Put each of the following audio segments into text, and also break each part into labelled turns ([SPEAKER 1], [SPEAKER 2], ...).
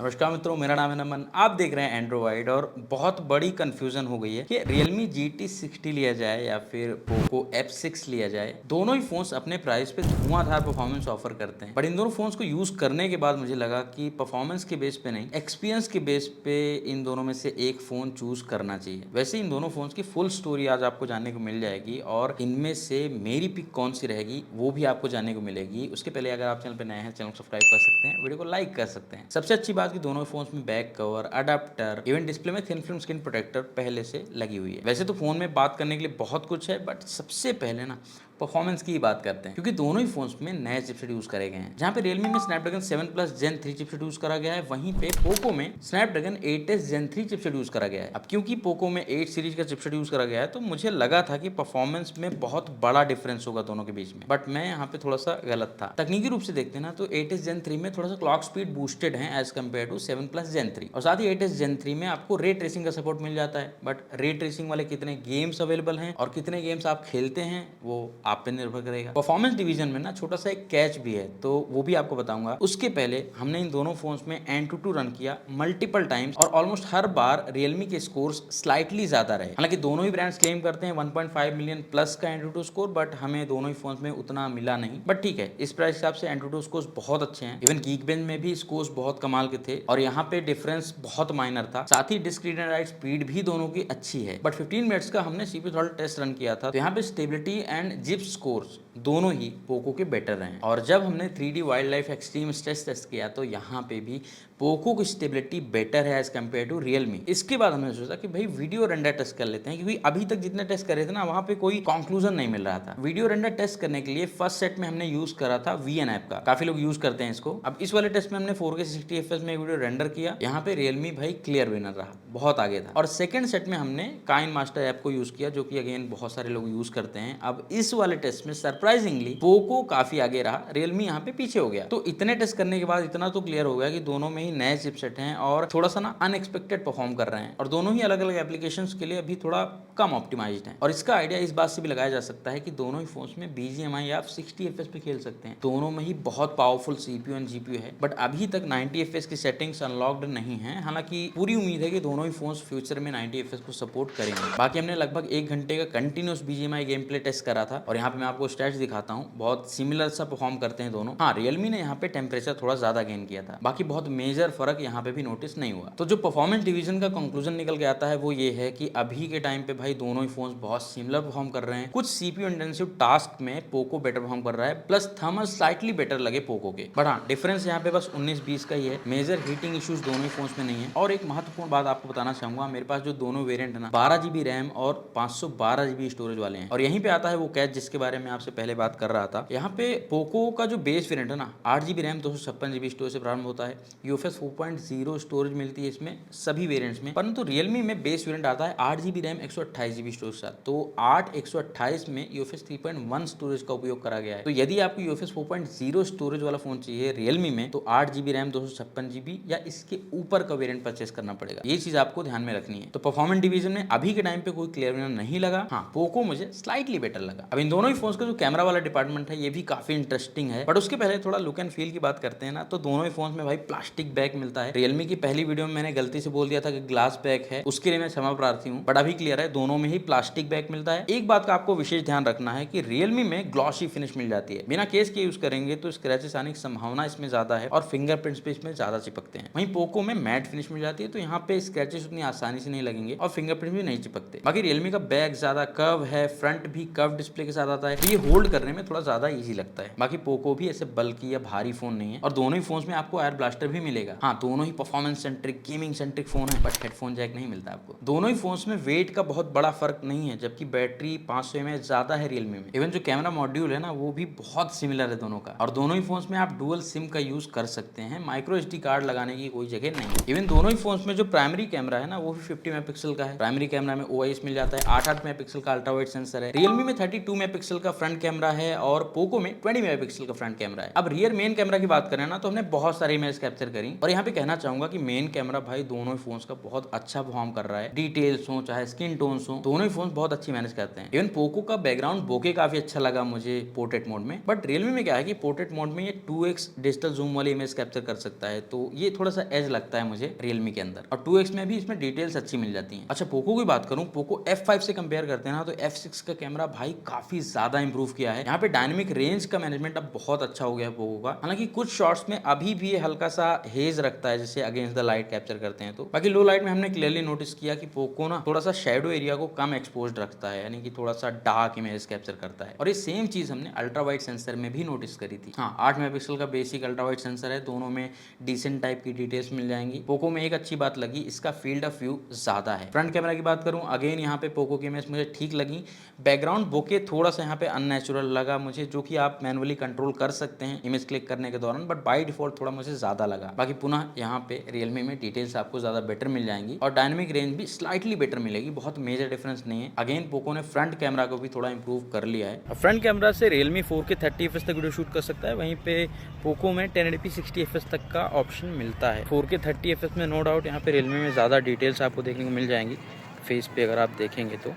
[SPEAKER 1] नमस्कार मित्रों, मेरा नाम है नमन। आप देख रहे हैं एंड्रॉइड। और बहुत बड़ी कंफ्यूजन हो गई है कि Realme GT60 लिया जाए या फिर Poco F6 लिया जाए। दोनों ही फोन्स अपने प्राइस पे धुआंधार परफॉर्मेंस ऑफर करते हैं, बट इन दोनों फोन्स को यूज करने के बाद मुझे लगा कि परफॉर्मेंस के बेस पे नहीं, एक्सपीरियंस के बेस पे इन दोनों में से एक फोन चूज करना चाहिए। वैसे इन दोनों फोन्स की फुल स्टोरी आज आपको जानने को मिल जाएगी और इनमें से मेरी पिक कौन सी रहेगी वो भी आपको जानने को मिलेगी। उसके पहले अगर आप चैनल पे नए हैं, चैनल को सब्सक्राइब कर सकते हैं, वीडियो को लाइक कर सकते हैं। सबसे अच्छी बात कि दोनों फोन्स में back cover, adapter, even display में थिन फिल्म स्क्रीन प्रोटेक्टर पहले से लगी हुई है। वैसे तो फोन में बात करने के लिए बहुत कुछ है, बट सबसे पहले ना परफॉर्मेंस की बात करते हैं, क्योंकि दोनों ही फोन्स में नए चिपसेट यूज करे गए हैं। जहां पे Realme में Snapdragon 7 Plus Gen 3 chipset use करा गया है, वहीं पे Poco में Snapdragon 8s Gen 3 chipset use करा गया है। अब क्योंकि Poco में 8 सीरीज का चिपसेट यूज करा गया है, तो मुझे लगा था कि परफॉर्मेंस में बहुत बड़ा डिफरेंस होगा दोनों के बीच में, बट मैं यहाँ पे थोड़ा सा गलत था। तकनीकी रूप से देखते हैं ना, तो 8s Gen 3 में थोड़ा सा क्लॉक स्पीड बूस्टेड है as compare to 7 Plus Gen 3, और साथ ही 8s Gen 3 में आपको रे ट्रेसिंग का सपोर्ट मिल जाता है। बट रे ट्रेसिंग वाले कितने गेम्स अवेलेबल हैं और कितने गेम्स आप खेलते हैं वो आप पे निर्भर करेगा। परफॉर्मेंस डिवीजन में ना छोटा सा एक कैच भी है, तो वो भी आपको बताऊंगा। उसके पहले हमने इन दोनों फोन्स में Antutu रन किया मल्टीपल टाइम्स, और ऑलमोस्ट हर बार Realme के स्कोर्स स्लाइटली ज्यादा रहे। हालांकि दोनों ही ब्रांड्स क्लेम करते हैं 1.5 मिलियन प्लस का Antutu स्कोर, बट हमें दोनों ही फोन्स में उतना मिला नहीं। बट ठीक है, इस प्राइस के हिसाब से Antutu स्कोर्स बहुत अच्छे हैं। इवन Geekbench में भी स्कोर्स बहुत कमाल के थे, और यहाँ पे डिफरेंस बहुत माइनर था। साथ ही disk read and write speed भी दोनों की अच्छी है। बट 15 मिनट्स का हमने CPU थ्रॉटल टेस्ट रन किया था, तो यहाँ पे स्टेबिलिटी एंड जिप स्कोर्स दोनों ही पोको के बेटर रहे। और जब हमने 3D wild life extreme stress test किया, तो यहाँ पे भी पोको की स्टेबिलिटी बेटर है एज कम्पेयर टू Realme। इसके बाद हमने सोचा कि भाई वीडियो रेंडर टेस्ट कर लेते हैं, क्योंकि अभी तक जितने टेस्ट कर रहे थे ना, वहाँ पे कोई कंक्लूजन नहीं मिल रहा था। वीडियो रेंडर टेस्ट करने के लिए फर्स्ट सेट में हमने यूज करा था VN ऐप का, काफी लोग यूज करते हैं इसको। अब इस वाले टेस्ट में हमने 4K 60 FPS में वीडियो रेंडर किया। यहाँ पे Realme भाई क्लियर विनर रहा, बहुत आगे था। और सेकंड सेट में हमने काइन मास्टर ऐप को यूज किया, जो कि अगेन बहुत सारे लोग यूज करते हैं। अब इस वाले टेस्ट में सरप्राइजिंगली पोको काफी आगे रहा, Realme यहाँ पे पीछे हो गया। तो इतने टेस्ट करने के बाद इतना तो क्लियर हो गया कि दोनों में ही नए चिपसेट हैं और थोड़ा सा ना अनएक्सपेक्टेड परफॉर्म कर रहे हैं, और दोनों ही अलग अलग एप्लीकेशंस के लिए अभी थोड़ा कम ऑप्टिमाइज्ड हैं। और इसका आइडिया इस बात से भी लगाया जा सकता है कि दोनों ही फोन्स में BGMI आप 60 FPS पे खेल सकते हैं। दोनों में ही बहुत पावरफुल CPU एंड GPU है, बट अभी तक 90 FPS की सेटिंग्स अनलॉक्ड नहीं है। हालांकि पूरी उम्मीद है कि दोनों ही फोन्स फ्यूचर में 90 FPS को सपोर्ट करेंगे। बाकी हमने लगभग 1 घंटे का continuous BGMI game play test करा था, और यहाँ पे मैं आपको स्टैट्स दिखाता हूँ। बहुत सिमिलर सा परफॉर्म करते हैं दोनों। हाँ, Realme ने यहाँ पे टेम्परेचर थोड़ा ज्यादा गेन किया था, बाकी बहुत मेजर फर्क यहाँ पे भी नोटिस नहीं हुआ। तो जो परफॉर्मेंस डिवीजन का कंक्लूजन निकल के आता है वो ये है कि अभी के टाइम पे भाई दोनों ही फोन्स बहुत सिमिलर परफॉर्म कर रहे हैं। कुछ CPU इंटेंसिव टास्क में पोको बेटर परफॉर्म कर रहा है, प्लस थर्मल स्लाइटली बेटर लगे पोको के। बट हाँ, डिफरेंस यहाँ पे बस 19-20 का ही है। मेजर हीटिंग इश्यूज दोनों ही फोन्स में नहीं है। और एक महत्वपूर्ण बात आपको बताना चाहूंगा, मेरे पास जो दोनों वेरिएंट है ना, 12GB रैम और 512GB स्टोरेज वाले हैं। और यहीं पे आता है वो कैच जिसके बारे में आपसे पहले बात कर रहा था। यहाँ पे पोको का जो बेस वेरिएंट है ना, 8GB रैम 256GB स्टोरेज से प्रारंभ होता है। UFS 4.0 स्टोरेज मिलती है इसमें सभी वेरिएंट्स में। परंतु Realme में बेस वेरिएंट आता है 8GB रैम 128GB स्टोरेज के साथ। तो 8/128 में UFS 3.1 स्टोरेज का उपयोग करा गया है। तो यदि आपको UFS 4.0 स्टोरेज वाला फोन चाहिए Realme में, तो 8GB रैम 256GB या इसके ऊपर का वेरिएंट परचेस करना पड़ेगा। ये चीज आपको ध्यान में रखनी है। तो परफॉर्मेंस डिवीजन में अभी के टाइम पे कोई क्लियर विनर नहीं लगा। हाँ, पोको मुझे स्लाइटली बेटर लगा। अब इन दोनों ही फोन्स का जो कैमरा वाला डिपार्टमेंट है, ये भी काफी इंटरेस्टिंग है। बट उसके पहले थोड़ा लुक एंड फील की बात करते हैं ना, तो दोनों ही फोन्स में भाई प्लास्टिक बैक मिलता है। Realme की पहली वीडियो में मैंने गलती से बोल दिया था कि ग्लास बैक है, उसके लिए मैं क्षमा प्रार्थी हूँ। बट अभी क्लियर है, दोनों में ही प्लास्टिक बैक मिलता है। एक बात का आपको विशेष ध्यान रखना है कि Realme में ग्लॉसी फिनिश मिल जाती है। बिना केस के यूज करेंगे तो स्क्रैचेस आने की संभावना इसमें ज्यादा है, और फिंगरप्रिंट्स पे इसमें ज्यादा चिपकते हैं। वहीं पोको में मैट फिनिश मिल जाती है, तो यहाँ पे स्क्रैचेस उतनी आसानी से नहीं लगेंगे और फिंगरप्रिंट भी नहीं चिपकते। बाकी Realme का बैक ज्यादा कर्व है, फ्रंट भी कर्व डिस्प्ले के साथ आता है, तो ये होल्ड करने में थोड़ा ज्यादा इजी लगता है। बाकी पोको भी ऐसे बल्कि या भारी फोन नहीं है, और दोनों ही फोन्स में आपको एयर ब्लास्टर भी मिलेगा। हाँ, दोनों ही performance centric gaming centric phone है, बट हेडफोन जैक नहीं मिलता आपको। दोनों ही फोन्स में वेट का बहुत बड़ा फर्क नहीं है, जबकि बैटरी 500 mAh ज्यादा है Realme में। इवन जो कैमरा मॉड्यूल है ना, वो भी बहुत सिमिलर है दोनों का। और दोनों ही फोन्स में आप डुअल सिम का यूज कर सकते हैं, माइक्रो SD कार्ड लगाने की कोई जगह नहीं है। इवन दोनों ही फोन्स में जो प्राइमरी कैमरा है ना, वो भी 50 मेगापिक्सल का है। प्राइमरी कैमरा में OIS मिल जाता है। 8 मेगापिक्सल का अल्ट्रा वाइड सेंसर है। Realme में 32 मेगापिक्सल का फ्रंट कैमरा कैमरा है और पोको में 20 मेगापिक्सल का फ्रंट कैमरा है। अब रियर मेन कैमरा की बात करें ना तो हमने बहुत सारी इमेज कैप्चर करी और यहाँ पे कहना चाहूंगा कि मेन कैमरा भाई दोनों ही फोन्स का बहुत अच्छा परफॉर्म कर रहा है। डिटेल्स हो चाहे स्किन टोन्स हो, दोनों ही फोन बहुत अच्छी मैनेज करते हैं। इवन पोको का बैकग्राउंड बोके काफी अच्छा लगा मुझे पोर्ट्रेट मोड में, बट रियलमी में क्या है कि पोर्ट्रेट मोड में ये 2x डिजिटल जूम वाली इमेज कैप्चर कर सकता है, तो ये थोड़ा सा एज लगता है मुझे रियलमी के अंदर, और 2x में भी इसमें डिटेल्स अच्छी मिल जाती हैं। अच्छा पोको की बात करूं, पोको F5 से कंपेयर करते हैं ना तो F6 का कैमरा भाई काफी ज्यादा इंप्रूव किया है। यहाँ पे डायनेमिक रेंज का मैनेजमेंट अब बहुत अच्छा हो गया है पोको का। हालांकि कुछ शॉट्स में अभी भी हल्का सा हेज रखता है जैसे अगेंस्ट द लाइट कैप्चर करते हैं, तो बाकी लो लाइट में हमने क्लियरली नोटिस किया कि पोको ना थोड़ा सा शेडो एरिया को कम एक्सपोज रखता है, यानी कि थोड़ा सा डार्क इमेज कैप्चर करता है। और ये सेम चीज हमने अल्ट्रा वाइड सेंसर में भी नोटिस करी थी। हाँ 8 मेगापिक्सल का बेसिक अल्ट्रा वाइड सेंसर है, दोनों में डिसेंट टाइप की डिटेल्स मिल जाएंगी। पोको में एक अच्छी बात लगी, इसका फील्ड ऑफ व्यू ज्यादा है। फ्रंट कैमरा की बात करूं, अगेन यहाँ पे पोको की इमेज मुझे ठीक लगी। बैकग्राउंड बोके थोड़ा सा यहाँ पे अननेचुरल लगा मुझे, जो कि आप मैनुअली कंट्रोल कर सकते हैं इमेज क्लिक करने के दौरान, बट बाय डिफॉल्ट थोड़ा मुझे ज्यादा लगा। बाकी पुनः यहाँ पे रियलमी में डिटेल्स आपको ज्यादा बेटर मिल जाएंगी और डायनेमिक रेंज भी स्लाइटली बेटर मिलेगी, बहुत मेजर डिफरेंस नहीं है। अगेन पोको ने फ्रंट कैमरा को भी थोड़ा इंप्रूव कर लिया है। फ्रंट कैमरा से रियलमी 4K 30 FPS तक वीडियो शूट कर सकता है, वहीं पे पोको में 1080p 60 FPS तक का ऑप्शन मिलता है। 4K 30 FPS में नो डाउट यहाँ पे रियलमी में ज़्यादा डिटेल्स आपको देखने को मिल जाएंगी फेस पे अगर आप देखेंगे तो,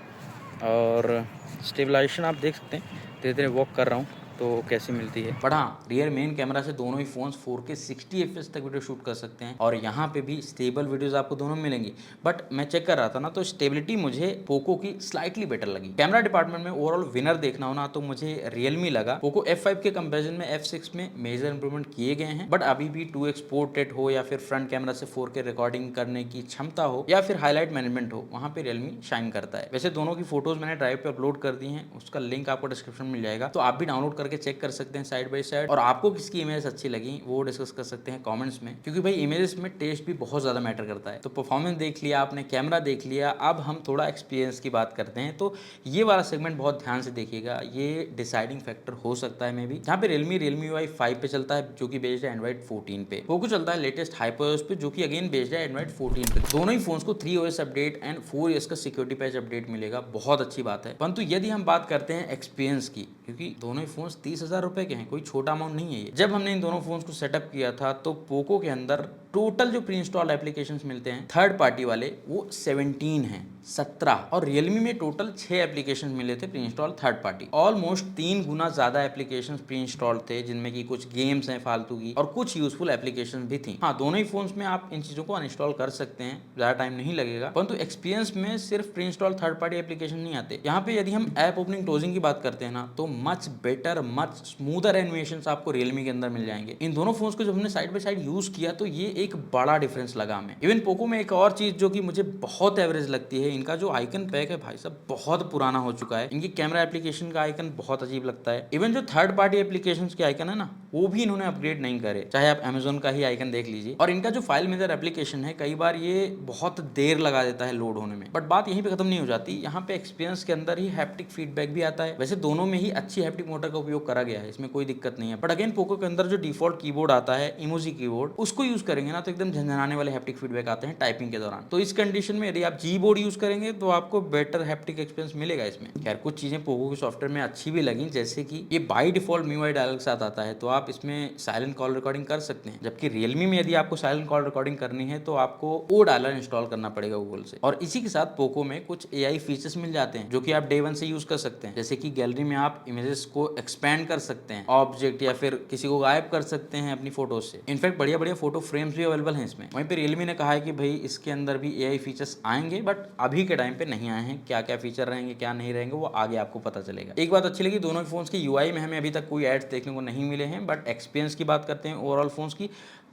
[SPEAKER 1] और स्टेबलाइजेशन आप देख सकते हैं, धीरे धीरे वॉक कर रहा हूँ तो कैसी मिलती है। बट हाँ रियर मेन कैमरा से दोनों ही फोन्स 4K 60 FPS तक वीडियो शूट कर सकते हैं और यहाँ पे भी स्टेबल वीडियोस आपको दोनों मिलेंगी। बट मैं चेक कर रहा था ना तो स्टेबिलिटी मुझे पोको की स्लाइटली बेटर लगी। कैमरा डिपार्टमेंट में ओवरऑल विनर देखना हो ना तो मुझे रियलमी लगा। पोको F5 के कंपेरिजन में F6 में मेजर इंप्रूवमेंट किए गए हैं, बट अभी भी 2x पोर्ट्रेट हो या फिर फ्रंट कैमरा से 4K रिकॉर्डिंग करने की क्षमता हो या फिर हाईलाइट मैनेजमेंट हो, वहाँ पे रियलमी शाइन करता है। वैसे दोनों की फोटोज मैंने ड्राइव पे अपलोड कर दी है, उसका लिंक आपको डिस्क्रिप्शन में मिल जाएगा, तो आप भी डाउनलोड करके चेक कर सकते हैं साइड बाय साइड। और आपको किसकी इमेज अच्छी लगी वो डिस्कस कर सकते हैं कमेंट्स में, क्योंकि भाई इमेजेस में टेस्ट भी बहुत ज्यादा मैटर करता है। तो परफॉर्मेंस देख लिया आपने, कैमरा देख लिया, अब हम थोड़ा एक्सपीरियंस की बात करते हैं। तो ये वाला सेगमेंट बहुत ध्यान से देखिएगा, ये डिसाइडिंग फैक्टर हो सकता है मे भी। जहाँ पे रियलमी UI 5 पे चलता है जो कि बेस्ड है एंड्रॉइड 14 पे, पोको चलता है लेटेस्ट हाइपरओएस पे जो कि अगेन बेस्ड है एंड्रॉइड 14 पे। दोनों ही फोन्स को 3OS अपडेट एंड 4 का सिक्योरिटी पैच अपडेट मिलेगा, बहुत अच्छी बात है। परंतु यदि हम बात करते हैं एक्सपीरियंस की, क्योंकि दोनों ही फोन्स 30,000 रुपए के हैं, कोई छोटा अमाउंट नहीं है ये। जब हमने इन दोनों फोन्स को सेटअप किया था तो पोको के अंदर टोटल जो प्री इंस्टॉल एप्लीकेशंस मिलते हैं थर्ड पार्टी वाले वो 17 हैं, 17, और रियलमी में टोटल 6 एप्लीकेशन मिले थे pre install third party. Almost 3 गुना ज्यादा एप्लीकेशंस प्री इंस्टॉल थे, जिनमें की कुछ गेम्स हैं फालतू की और कुछ यूजफुल एप्लीकेशन भी थी। हाँ दोनों ही फोन्स में आप इन चीजों को अनइंस्टॉल कर सकते हैं, ज्यादा टाइम नहीं लगेगा, परंतु एक्सपीरियंस में सिर्फ pre install third party application नहीं आते। यहाँ पे यदि हम ऐप ओपनिंग क्लोजिंग की बात करते हैं ना तो much better much smoother animations आपको रियलमी के अंदर मिल जाएंगे। इन दोनों फोन्स को जब हमने साइड बाय साइड यूज किया तो ये एक बड़ा डिफरेंस लगा हमें। इवन पोको में एक और चीज जो कि मुझे बहुत एवरेज लगती है, इनका जो आइकन पैक है भाई साहब बहुत पुराना हो चुका है। इनकी कैमरा एप्लीकेशन का आइकन बहुत अजीब लगता है। इवन जो थर्ड पार्टी एप्लीकेशन के आइकन है ना वो भी इन्होंने अपग्रेड नहीं करे, चाहे आप अमेजोन का ही आइकन देख लीजिए। और इनका जो फाइल मेजर एप्लीकेशन है कई बार ये बहुत देर लगा देता है लोड होने में। बट बात यहीं पे खत्म नहीं हो जाती, यहाँ पे एक्सपीरियंस के अंदर ही हैप्टिक फीडबैक भी आता है। वैसे दोनों में ही अच्छी हैप्टिक मोटर का उपयोग करा गया है, इसमें कोई दिक्कत नहीं है। बट अगेन पोको के अंदर जो डिफॉल्ट कीबोर्ड आता है इमोजी कीबोर्ड, उसको यूज करेंगे ना तो एकदम झंझनाने वाले हैप्टिक फीडबैक आते हैं टाइपिंग के दौरान। तो इस कंडीशन में यदि आप कीबोर्ड यूज करेंगे तो आपको बेटर हैप्टिक एक्सपीरियंस मिलेगा इसमें। खैर कुछ चीजें पोको के सॉफ्टवेयर में अच्छी भी लगी, जैसे कि ये बाय डिफॉल्ट MIUI डायलॉग के साथ आता है, तो आप इसमें साइलेंट कॉल रिकॉर्डिंग कर सकते हैं। जबकि रियलमी में यदि आपको साइलेंट कॉल रिकॉर्डिंग करनी है तो आपको ओ डायलर इंस्टॉल करना पड़ेगा गूगल से। और इसी के साथ पोको में कुछ AI फीचर्स मिल जाते हैं जो कि आप डे 1 से यूज कर सकते हैं, जैसे कि गैलरी में आप इमेजेस को एक्सपैंड कर सकते हैं, ऑब्जेक्ट या फिर किसी को गायब कर सकते हैं अपनी फोटो से। इनफैक्ट बढ़िया बढ़िया फोटो फ्रेम्स भी अवेलेबल हैं इसमें। वहीं पे रियलमी ने कहा है कि भाई इसके अंदर भी AI फीचर्स आएंगे, बट अभी के टाइम पे नहीं आए हैं। क्या क्या फीचर रहेंगे क्या नहीं रहेंगे वो आगे आपको पता चलेगा। एक बात अच्छी लगी, दोनों फोन्स की UI में हमें अभी तक कोई एड्स देखने को नहीं मिले हैं, बट एक्सपीरियंस की बात करते हैं ओवरऑल फोन्स की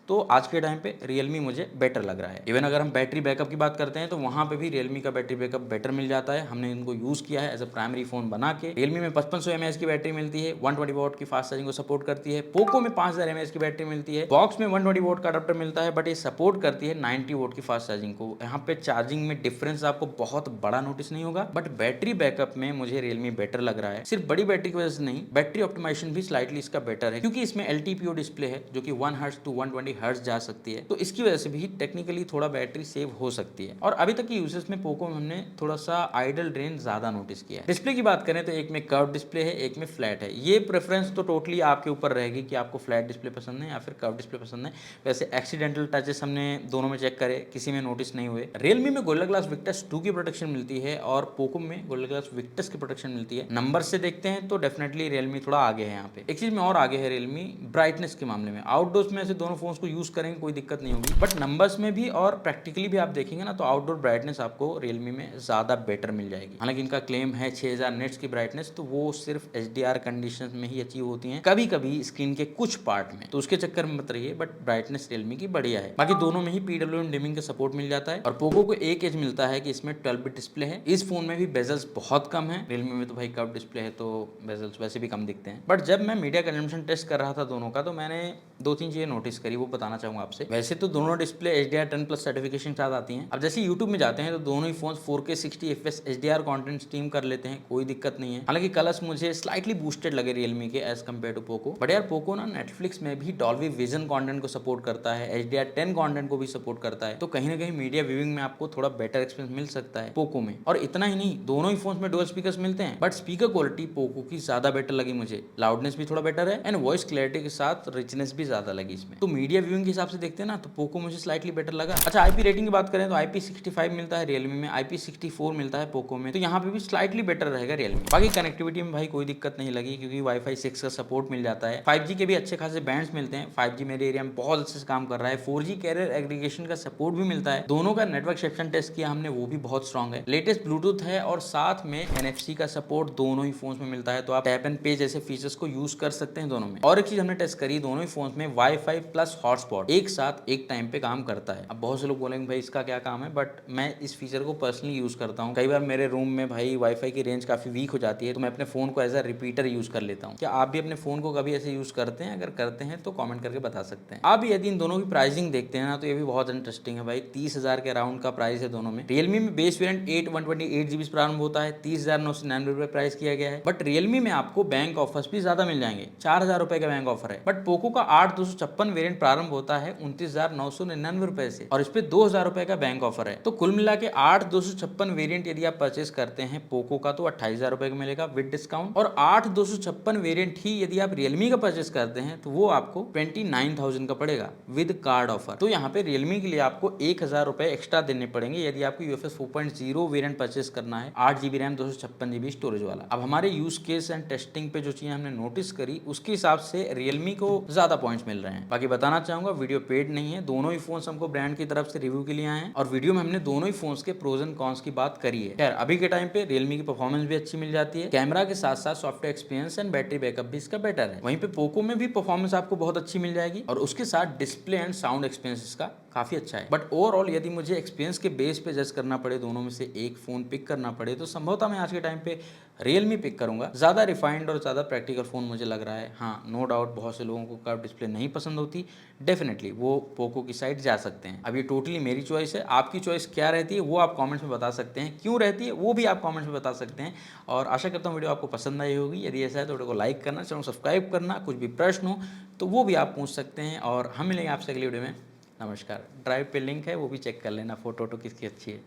[SPEAKER 1] तो आज के टाइम पे रियलमी मुझे बेटर लग रहा है। इवन अगर हम बैटरी बैकअप की बात करते हैं तो वहां पे भी रियलमी का बैटरी बैकअप बेटर मिल जाता है। हमने इनको यूज किया है एज अ प्राइमरी फोन बना के। रियलमी में 5500 mAh की बैटरी मिलती है, 120 वॉट की फास्ट चार्जिंग को सपोर्ट करती है। पोको में 5000 mAh की बैटरी मिलती है, बॉक्स में 120 वोट का अडाप्टर मिलता है, बट ये सपोर्ट करती है 90 वोट की फास्ट चार्जिंग को। यहाँ पे चार्जिंग में डिफरेंस आपको बहुत बड़ा नोटिस नहीं होगा, बट बैटरी बैकअप में मुझे रियलमी बेटर लग रहा है। सिर्फ बड़ी बैटरी की वजह से नहीं, बैटरी ऑप्टिमाइजेशन भी स्लाइटली इसका बेटर है, क्योंकि इसमें LTPO डिस्प्ले है जो कि 1 हर्ट्ज टू 120 हर्ट्ज जा सकती है, तो इसकी वजह से भी टेक्निकली थोड़ा बैटरी सेव हो सकती है। और अभी तक की यूजेस में पोको में हमने थोड़ा सा आइडल ड्रेन ज्यादा नोटिस किया है। डिस्प्ले की बात करें तो एक में कर्व डिस्प्ले है, एक में फ्लैट है। ये प्रेफरेंस तो टोटली आपके ऊपर रहेगी कि आपको फ्लैट डिस्प्ले पसंद है या फिर कर्व डिस्प्ले पसंद है। वैसे एक्सीडेंटल टचेस हमने दोनों में चेक करे, किसी में नोटिस नहीं हुए। रियलमी में गोरिल्ला ग्लास विक्टस 2 की प्रोटेक्शन मिलती है और पोको में गोरिल्ला ग्लास विक्टस की प्रोटेक्शन मिलती है। नंबर से देखते हैं तो डेफिनेटली रियलमी थोड़ा आगे है यहाँ पे। एक चीज में और आगे है रियलमी ब्राइटनेस के मामले में। आउटडोर्स में ऐसे दोनों फोन्स को यूज करेंगे कोई दिक्कत नहीं होगी, बट नंबर्स में भी और प्रैक्टिकली भी आप देखेंगे ना तो आउटडोर ब्राइटनेस आपको रियलमी में ज्यादा बेटर मिल जाएगी। हालांकि इनका क्लेम है 6000 नेट्स की ब्राइटनेस, तो वो सिर्फ HDR कंडीशंस में ही अचीव होती हैं, कभी कभी स्क्रीन के कुछ पार्ट में, तो उसके चक्कर में मत रहिए। बट ब्राइटनेस रियलमी की बढ़िया है। बाकी दोनों में ही PWM डिमिंग का सपोर्ट मिल जाता है। और पोको को एक एज मिलता है कि इसमें 12 बिट डिस्प्ले है। इस फोन में भी बेजल्स बहुत कम है। रियलमी में तो भाई कर्व डिस्प्ले है तो बेजल्स वैसे भी कम दिखते हैं। बट जब मैं मीडिया कंजम्पशन टेस्ट कर रहा था दोनों का, तो मैंने 2-3 चीजें नोटिस करी, वो बताना चाहूंगा आपसे। वैसे तो दोनों डिस्प्ले HDR10+ सर्टिफिकेशन के साथ आती हैं। अब जैसे यूट्यूब में जाते हैं तो दोनों ही phone 4K 60 FPS HDR content stream कर लेते हैं, कोई दिक्कत नहीं है। हालांकि कलर्स मुझे स्लाइटली बूस्टेड लगे रियलमी के as compare to Poco. But यार पोको ना नेटफ्लिक्स में भी डॉल्बी विजन कंटेंट को सपोर्ट करता है, HDR10 कंटेंट को भी सपोर्ट करता है, तो कहीं ना कहीं मीडिया व्यूइंग में आपको थोड़ा बेटर एक्सपीरियंस मिल सकता है पोको में। और इतना ही नहीं, दोनों ही फोन में डुअल स्पीकर्स मिलते हैं, बट स्पीकर क्वालिटी पोको की ज्यादा बेटर लगी मुझे। लाउडनेस भी थोड़ा बेटर है एंड वॉइस क्लैरिटी के साथ रिचनेस भी ज्यादा लगी इसमें। तो मीडिया व्यूइंग के हिसाब से देखते हैं ना तो पोको मुझे स्लाइटली बेटर लगा। अच्छा, IP रेटिंग की बात करें तो IP65 मिलता है रियलमी में, IP64 मिलता है पोको में, तो यहाँ पे भी स्लाइटली बेटर रहेगा रियलमी। बाकी कनेक्टिविटी में भाई कोई दिक्कत नहीं लगी, क्योंकि Wi-Fi 6 का सपोर्ट मिल जाता है। 5G के भी अच्छे खासे बैंड्स मिलते हैं। 5G मेरे एरिया में बहुत अच्छे से काम कर रहा है। 4G कैरियर एग्रीगेशन का सपोर्ट भी मिलता है। दोनों का नेटवर्क एक्सेप्शन टेस्ट किया हमने, वो भी बहुत स्ट्रॉन्ग है। लेटेस्ट ब्लूटूथ है और साथ में NFC का सपोर्ट दोनों ही फोन्स में मिलता है, तो आप टैप एंड पे जैसे फीचर्स को यूज कर सकते हैं दोनों में। और एक चीज हमने टेस्ट करी, दोनों ही फोन्स में Wi-Fi प्लस हॉटस्पॉट एक साथ एक टाइम पे काम करता है। अब बहुत से लोग बोलेंगे भाई इसका क्या काम है, बट मैं इस फीचर को पर्सनली यूज करता हूँ। कई बार मेरे रूम में भाई Wi-Fi की रेंज काफी वीक हो जाती है, तो मैं अपने फोन को एज अ रिपीटर यूज कर लेता हूँ। क्या आप भी अपने फोन को कभी ऐसे यूज करते हैं? अगर करते हैं तो कमेंट करके बता सकते हैं। आप यदि इन दोनों की प्राइसिंग देखते हैं ना तो ये भी बहुत इंटरेस्टिंग है भाई। 30,000 के अराउंड का प्राइस है दोनों में। रियलमी में बेस वेरिएंट 8/128GB प्रारंभ होता है, 30,999 रुपए प्राइस किया गया है। बट रियलमी में आपको बैंक ऑफर्स भी ज्यादा मिल जाएंगे, 4,000 रुपए का बैंक ऑफर है। बट पोको का 8/256 वेरिएंट प्रारंभ होता है 29,999 रुपए से, और इस पे 2,000 रुपए का बैंक ऑफर है। तो कुल मिला के 8/256 वेरिएंट यदि आप परचेस करते हैं पोको का तो 28,000 रुपए का मिलेगा विद डिस्काउंट। और 8/256 वेरिएंट ही यदि आप रियलमी का परचेस करते हैं तो वो आपको 29,000 का पड़ेगा विद कार्ड ऑफर। तो यहाँ पे रियलमी के लिए आपको 1,000 रुपए एक्स्ट्रा देने पड़ेंगे यदि आपको UFS 4.0 वेरिएंट परचेस करना है, 8GB रैम 256GB स्टोरेज वाला। अब हमारे यूज केस एंड टेस्टिंग पे जो चीजें हमने नोटिस करी उसके हिसाब से रियलमी को ज्यादा पॉइंट्स मिल रहे हैं। बाकी बताना चाहूंगा वीडियो पेड नहीं है, दोनों ही फोन्स हमको ब्रांड की तरफ से रिव्यू के लिए आए हैं और वीडियो में हमने दोनों ही फोन्स के प्रोज एंड कॉन्स की बात करी है। खैर अभी के टाइम पे रियलमी की परफॉर्मेंस भी अच्छी मिल जाती है, कैमरा के साथ साथ software experience and battery backup भी इसका बेटर है। वहीं पे पोको में भी परफॉर्मेंस आपको बहुत अच्छी मिल जाएगी और उसके साथ डिस्प्ले एंड साउंड एक्सपीरियंस इसका काफी अच्छा है। बट ओवरऑल यदि मुझे एक्सपीरियंस के बेस पे जज करना पड़े, दोनों में से एक फोन पिक करना पड़े, तो संभवतः मैं आज के टाइम पे रियलमी पिक करूंगा। ज्यादा रिफाइंड और ज्यादा प्रैक्टिकल फोन मुझे लग रहा है। हाँ, नो डाउट बहुत से लोगों को कर्व डिस्प्ले नहीं पसंद होती, डेफिनेटली वो पोको की साइड जा सकते हैं। अब ये टोटली मेरी चॉइस है, आपकी चॉइस क्या रहती है वो आप कमेंट्स में बता सकते हैं, क्यों रहती है वो भी आप कमेंट्स में बता सकते हैं। और आशा करता हूँ वीडियो आपको पसंद आई होगी। यदि ऐसा है तो वीडियो को लाइक करना, चैनल सब्सक्राइब करना, कुछ भी प्रश्न हो तो वो भी आप पूछ सकते हैं और हम मिलेंगे आपसे अगली वीडियो में। नमस्कार। ड्राइव पे लिंक है, वो भी चेक कर लेना, फोटो किसकी अच्छी है।